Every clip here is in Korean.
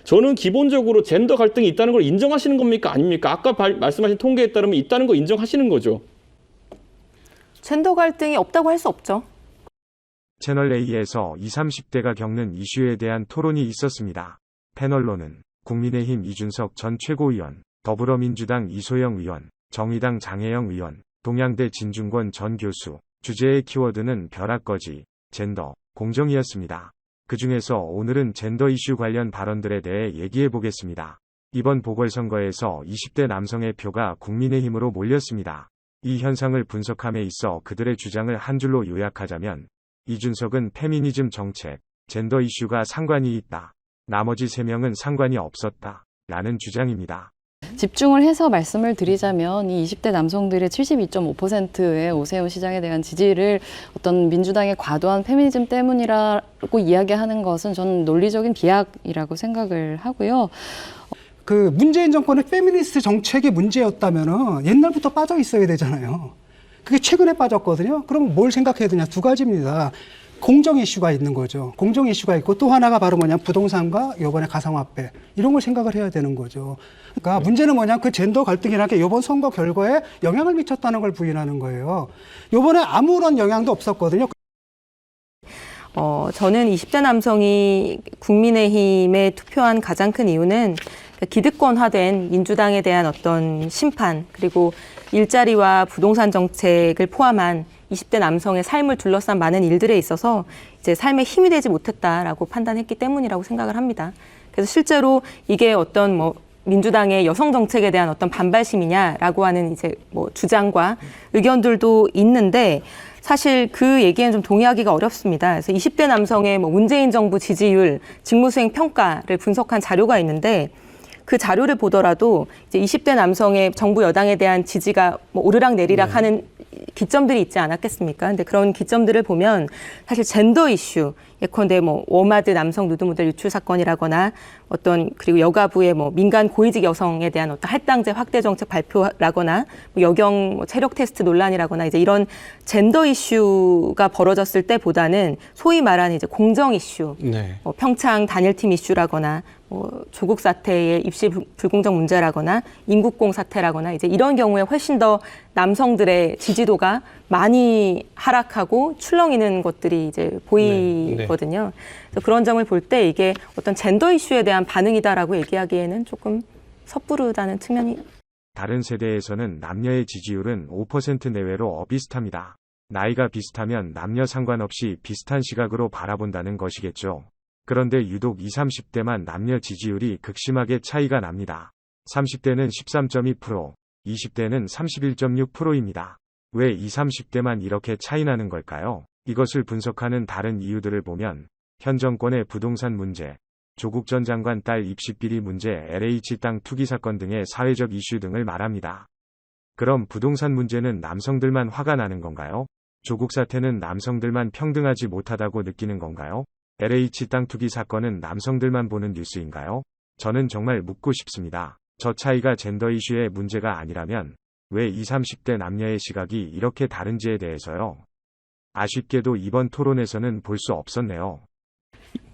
저는 기본적으로 젠더 갈등이 있다는 걸 인정하시는 겁니까? 아닙니까? 아까 말씀하신 통계에 따르면 있다는 거 인정하시는 거죠. 젠더 갈등이 없다고 할 수 없죠. 채널A에서 20, 30대가 겪는 이슈에 대한 토론이 있었습니다. 패널로는 국민의힘 이준석 전 최고위원, 더불어민주당 이소영 의원, 정의당 장혜영 의원, 동양대 진중권 전 교수, 주제의 키워드는 벼락거지, 젠더, 공정이었습니다. 그 중에서 오늘은 젠더 이슈 관련 발언들에 대해 얘기해 보겠습니다. 이번 보궐선거에서 20대 남성의 표가 국민의힘으로 몰렸습니다. 이 현상을 분석함에 있어 그들의 주장을 한 줄로 요약하자면 이준석은 페미니즘 정책, 젠더 이슈가 상관이 있다. 나머지 3명은 상관이 없었다. 라는 주장입니다. 집중을 해서 말씀을 드리자면 이 20대 남성들의 72.5%의 오세훈 시장에 대한 지지를 어떤 민주당의 과도한 페미니즘 때문이라고 이야기하는 것은 저는 논리적인 비약이라고 생각을 하고요. 그 문재인 정권의 페미니스트 정책이 문제였다면은 옛날부터 빠져 있어야 되잖아요. 그게 최근에 빠졌거든요. 그럼 뭘 생각해야 되냐? 두 가지입니다. 공정 이슈가 있는 거죠. 공정 이슈가 있고 또 하나가 바로 뭐냐? 부동산과 이번에 가상화폐 이런 걸 생각을 해야 되는 거죠. 그러니까 문제는 뭐냐? 그 젠더 갈등이라는 게 이번 선거 결과에 영향을 미쳤다는 걸 부인하는 거예요. 이번에 아무런 영향도 없었거든요. 저는 20대 남성이 국민의힘에 투표한 가장 큰 이유는 기득권화된 민주당에 대한 어떤 심판, 그리고 일자리와 부동산 정책을 포함한 20대 남성의 삶을 둘러싼 많은 일들에 있어서 이제 삶에 힘이 되지 못했다라고 판단했기 때문이라고 생각을 합니다. 그래서 실제로 이게 어떤 민주당의 여성 정책에 대한 어떤 반발심이냐라고 하는 이제 주장과 의견들도 있는데 사실 그 얘기엔 좀 동의하기가 어렵습니다. 그래서 20대 남성의 문재인 정부 지지율, 직무수행 평가를 분석한 자료가 있는데 그 자료를 보더라도 이제 20대 남성의 정부 여당에 대한 지지가 오르락 내리락 하는 기점들이 있지 않았겠습니까? 근데 그런 기점들을 보면 사실 젠더 이슈, 예컨대 워마드 남성 누드 모델 유출 사건이라거나 그리고 여가부의 민간 고위직 여성에 대한 어떤 할당제 확대 정책 발표라거나 여경 체력 테스트 논란이라거나 이제 이런 젠더 이슈가 벌어졌을 때보다는 소위 말하는 이제 공정 이슈, 네. 평창 단일팀 이슈라거나 조국 사태의 입시 불공정 문제라거나 인국공 사태라거나 이제 이런 경우에 훨씬 더 남성들의 지지도가 많이 하락하고 출렁이는 것들이 이제 보이거든요. 그래서 그런 점을 볼 때 이게 어떤 젠더 이슈에 대한 반응이다라고 얘기하기에는 조금 섣부르다는 측면이. 다른 세대에서는 남녀의 지지율은 5% 내외로 비슷합니다. 나이가 비슷하면 남녀 상관없이 비슷한 시각으로 바라본다는 것이겠죠. 그런데 유독 20, 30대만 남녀 지지율이 극심하게 차이가 납니다. 30대는 13.2%, 20대는 31.6%입니다. 왜 20, 30대만 이렇게 차이 나는 걸까요? 이것을 분석하는 다른 이유들을 보면 현 정권의 부동산 문제, 조국 전 장관 딸 입시 비리 문제, LH 땅 투기 사건 등의 사회적 이슈 등을 말합니다. 그럼 부동산 문제는 남성들만 화가 나는 건가요? 조국 사태는 남성들만 평등하지 못하다고 느끼는 건가요? LH 땅 투기 사건은 남성들만 보는 뉴스인가요? 저는 정말 묻고 싶습니다. 저 차이가 젠더 이슈의 문제가 아니라면 왜 20, 30대 남녀의 시각이 이렇게 다른지에 대해서요. 아쉽게도 이번 토론에서는 볼 수 없었네요.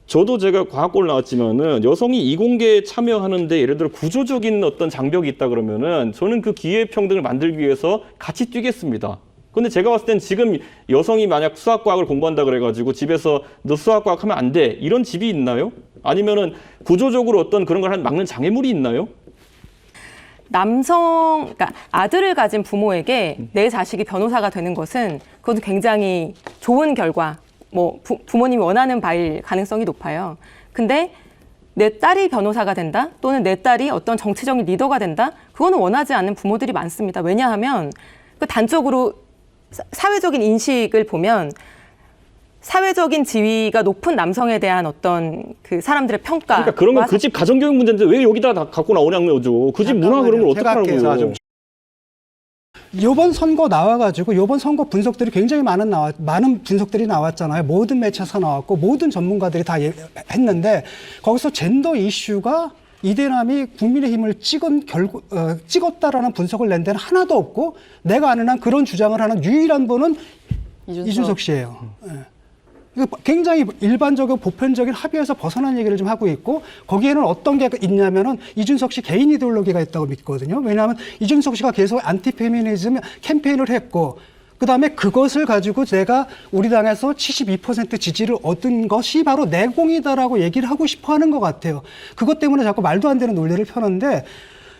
저도 제가 과학고를 나왔지만은 여성이 이공계에 참여하는데 예를 들어 구조적인 어떤 장벽이 있다 그러면은 저는 그 기회평등을 만들기 위해서 같이 뛰겠습니다. 근데 제가 봤을 땐 지금 여성이 만약 수학과학을 공부한다 그래가지고 집에서 너 수학과학 하면 안 돼. 이런 집이 있나요? 아니면은 구조적으로 어떤 그런 걸 막는 장애물이 있나요? 그러니까 아들을 가진 부모에게 내 자식이 변호사가 되는 것은 그것도 굉장히 좋은 결과, 부모님이 원하는 바일 가능성이 높아요. 근데 내 딸이 변호사가 된다? 또는 내 딸이 어떤 정치적인 리더가 된다? 그거는 원하지 않는 부모들이 많습니다. 왜냐하면 그 단적으로 사회적인 인식을 보면 사회적인 지위가 높은 남성에 대한 어떤 그 사람들의 평가. 그러니까 그러면 그 집 가정교육 문제인데 왜 여기다 다 갖고 나오냐는 거죠. 그 집 문화 그런 걸 어떻게 하라고요. 이번 선거 나와가지고 이번 선거 분석들이 굉장히 많은 분석들이 나왔잖아요. 모든 매체에서 나왔고 모든 전문가들이 다 했는데 거기서 젠더 이슈가 이대남이 국민의힘을 찍었다라는 분석을 낸 데는 하나도 없고 내가 아는 한 그런 주장을 하는 유일한 분은 이준석 씨예요. 네. 이거 굉장히 일반적이고 보편적인 합의에서 벗어난 얘기를 좀 하고 있고 거기에는 어떤 게 있냐면은 이준석 씨 개인 이데올로기가 있다고 믿거든요. 왜냐하면 이준석 씨가 계속 안티페미니즘 캠페인을 했고 그다음에 그것을 가지고 내가 우리 당에서 72% 지지를 얻은 것이 바로 내공이다라고 얘기를 하고 싶어 하는 것 같아요. 그것 때문에 자꾸 말도 안 되는 논리를 펴는데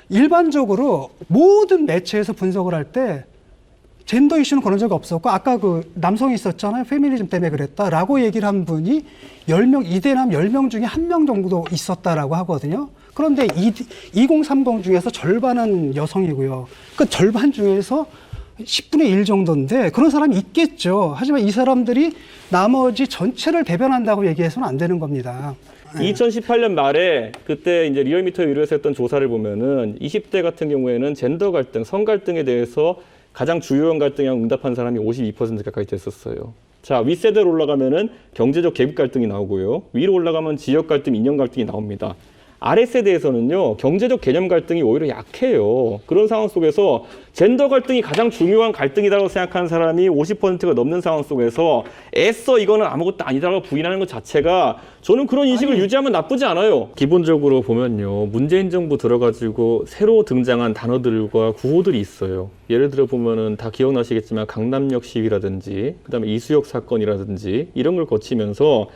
일반적으로 모든 매체에서 분석을 할 때 젠더 이슈는 그런 적이 없었고 아까 그 남성이 있었잖아요. 페미니즘 때문에 그랬다라고 얘기를 한 분이 10명, 이대남 10명 중에 1명 정도 있었다라고 하거든요. 그런데 2030 중에서 절반은 여성이고요. 그 절반 중에서 10분의 1 정도인데 그런 사람이 있겠죠. 하지만 이 사람들이 나머지 전체를 대변한다고 얘기해서는 안 되는 겁니다. 2018년 말에 그때 이제 리얼미터 유료에서 했던 조사를 보면은 20대 같은 경우에는 젠더 갈등, 성 갈등에 대해서 가장 주요한 갈등이라고 응답한 사람이 52% 가까이 됐었어요. 자, 윗세대로 올라가면은 경제적 계급 갈등이 나오고요. 위로 올라가면 지역 갈등, 인연 갈등이 나옵니다. 아랫세대에서는요, 경제적 개념 갈등이 오히려 약해요. 그런 상황 속에서 젠더 갈등이 가장 중요한 갈등이라고 생각하는 사람이 50%가 넘는 상황 속에서 애써 이거는 아무것도 아니다라고 부인하는 것 자체가 저는 그런 인식을 유지하면 나쁘지 않아요. 기본적으로 보면요, 문재인 정부 들어가지고 새로 등장한 단어들과 구호들이 있어요. 예를 들어 보면은 다 기억나시겠지만 강남역 시위라든지 그다음에 이수역 사건이라든지 이런 걸 거치면서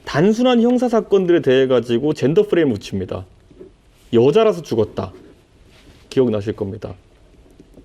단순한 형사 사건들에 대해 가지고 젠더 프레임을 붙입니다. 여자라서 죽었다. 기억나실 겁니다.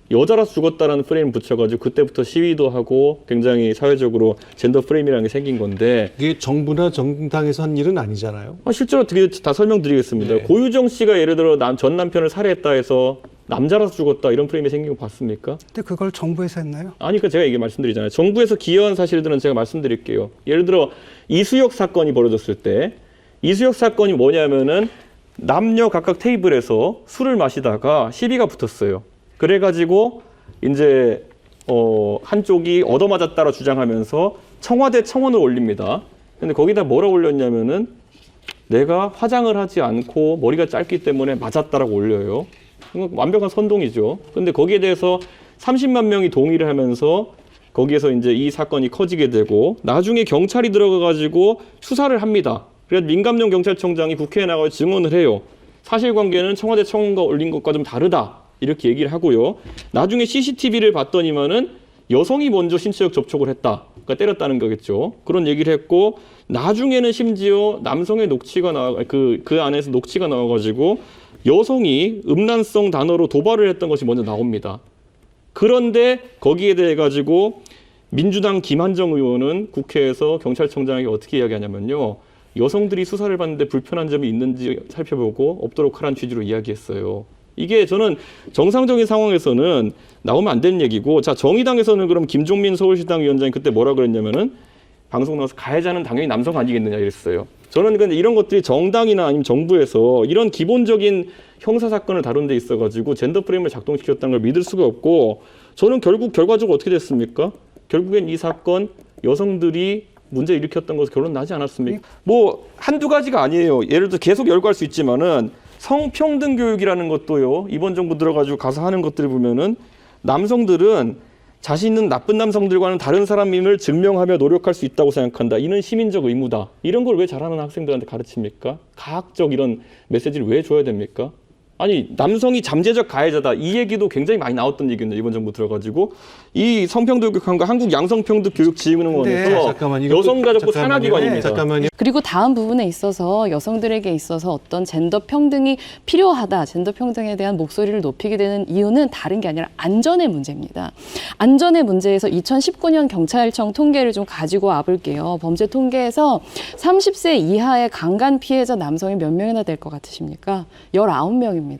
여자라서 죽었다라는 프레임을 붙여가지고 그때부터 시위도 하고 굉장히 사회적으로 젠더 프레임이라는 게 생긴 건데 이게 정부나 정당에서 한 일은 아니잖아요. 실제로 다 설명드리겠습니다. 네. 고유정 씨가 예를 들어 전 남편을 살해했다 해서 남자라서 죽었다 이런 프레임이 생긴 거 봤습니까? 근데 그걸 정부에서 했나요? 아니, 그러니까 제가 이게 말씀드리잖아요. 정부에서 기여한 사실들은 제가 말씀드릴게요. 예를 들어 이수역 사건이 벌어졌을 때 이수역 사건이 뭐냐면은 남녀 각각 테이블에서 술을 마시다가 시비가 붙었어요. 그래가지고 이제 한쪽이 얻어맞았다라 주장하면서 청와대 청원을 올립니다. 근데 거기다 뭐라 올렸냐면은 내가 화장을 하지 않고 머리가 짧기 때문에 맞았다라고 올려요. 완벽한 선동이죠. 근데 거기에 대해서 30만 명이 동의를 하면서 거기에서 이제 이 사건이 커지게 되고 나중에 경찰이 들어가가지고 수사를 합니다. 그래서 민감용 경찰청장이 국회에 나가서 증언을 해요. 사실관계는 청와대 청원과 올린 것과 좀 다르다. 이렇게 얘기를 하고요. 나중에 CCTV를 봤더니만은 여성이 먼저 신체적 접촉을 했다. 그러니까 때렸다는 거겠죠. 그런 얘기를 했고 나중에는 심지어 남성의 녹취가 그 안에서 녹취가 나와가지고 여성이 음란성 단어로 도발을 했던 것이 먼저 나옵니다. 그런데 거기에 대해 가지고 민주당 김한정 의원은 국회에서 경찰청장에게 어떻게 이야기하냐면요. 여성들이 수사를 받는데 불편한 점이 있는지 살펴보고 없도록 하라는 취지로 이야기했어요. 이게 저는 정상적인 상황에서는 나오면 안 되는 얘기고, 자, 정의당에서는 그럼 김종민 서울시당 위원장이 그때 뭐라 그랬냐면은 방송 나와서 가해자는 당연히 남성 아니겠느냐 이랬어요. 저는 근데 이런 것들이 정당이나 아니면 정부에서 이런 기본적인 형사 사건을 다룬 데 있어가지고 젠더 프레임을 작동시켰다는 걸 믿을 수가 없고, 저는 결국 결과적으로 어떻게 됐습니까? 결국엔 이 사건 여성들이 문제 일으켰던 것으로 결론 나지 않았습니까? 뭐 한두 가지가 아니에요. 예를 들어 계속 열거할 수 있지만은 성평등 교육이라는 것도요. 이번 정부 들어가지고 가서 하는 것들을 보면은 남성들은 자신은 나쁜 남성들과는 다른 사람임을 증명하며 노력할 수 있다고 생각한다. 이는 시민적 의무다. 이런 걸 왜 잘하는 학생들한테 가르칩니까? 과학적 이런 메시지를 왜 줘야 됩니까? 아니, 남성이 잠재적 가해자다. 이 얘기도 굉장히 많이 나왔던 얘기인데 이번 정부 들어가지고 이 성평등 교육학과 한국양성평등교육지원원에서 잠깐만, 여성가족부 산하기관입니다. 잠깐만요. 그리고 다음 부분에 있어서 여성들에게 있어서 어떤 젠더 평등이 필요하다, 젠더 평등에 대한 목소리를 높이게 되는 이유는 다른 게 아니라 안전의 문제입니다. 안전의 문제에서 2019년 경찰청 통계를 좀 가지고 와볼게요. 범죄 통계에서 30세 이하의 강간 피해자 남성이 몇 명이나 될 것 같으십니까? 19명입니다.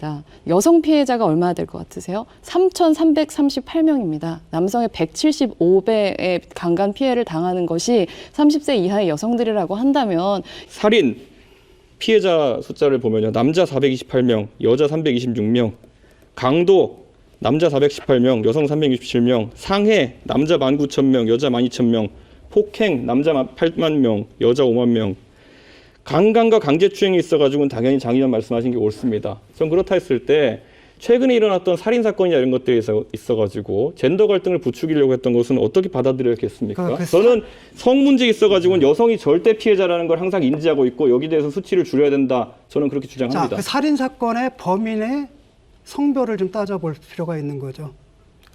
여성 피해자가 얼마나 될 것 같으세요? 3,338명입니다. 남성의 175배의 강간 피해를 당하는 것이 30세 이하의 여성들이라고 한다면 살인 피해자 숫자를 보면요. 남자 428명, 여자 326명, 강도 남자 418명, 여성 367명, 상해 남자 19,000명, 여자 12,000명, 폭행 남자 8만 명, 여자 5만 명. 강간과 강제추행이 있어가지고는 당연히 장 의원 말씀하신 게 옳습니다. 전 그렇다 했을 때 최근에 일어났던 살인 사건이나 이런 것들이 있어가지고 젠더 갈등을 부추기려고 했던 것은 어떻게 받아들여야겠습니까? 저는 성 문제에 있어가지고는 여성이 절대 피해자라는 걸 항상 인지하고 있고 여기 대해서 수치를 줄여야 된다. 저는 그렇게 주장합니다. 자, 그 살인 사건의 범인의 성별을 좀 따져볼 필요가 있는 거죠.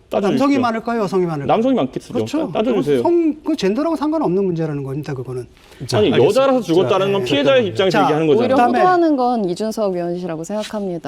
따져주십시오. 남성이 많을까요, 여성이 많을까요? 남성이 많겠죠. 그렇죠. 따져주세요. 그 젠더라고 상관없는 문제라는 겁니다. 그거는. 아니 알겠습니다. 여자라서 죽었다는 건 피해자의 입장에서 자, 얘기하는 오히려 거잖아요. 그다음에- 호도하는 건 이준석 의원이라고 생각합니다.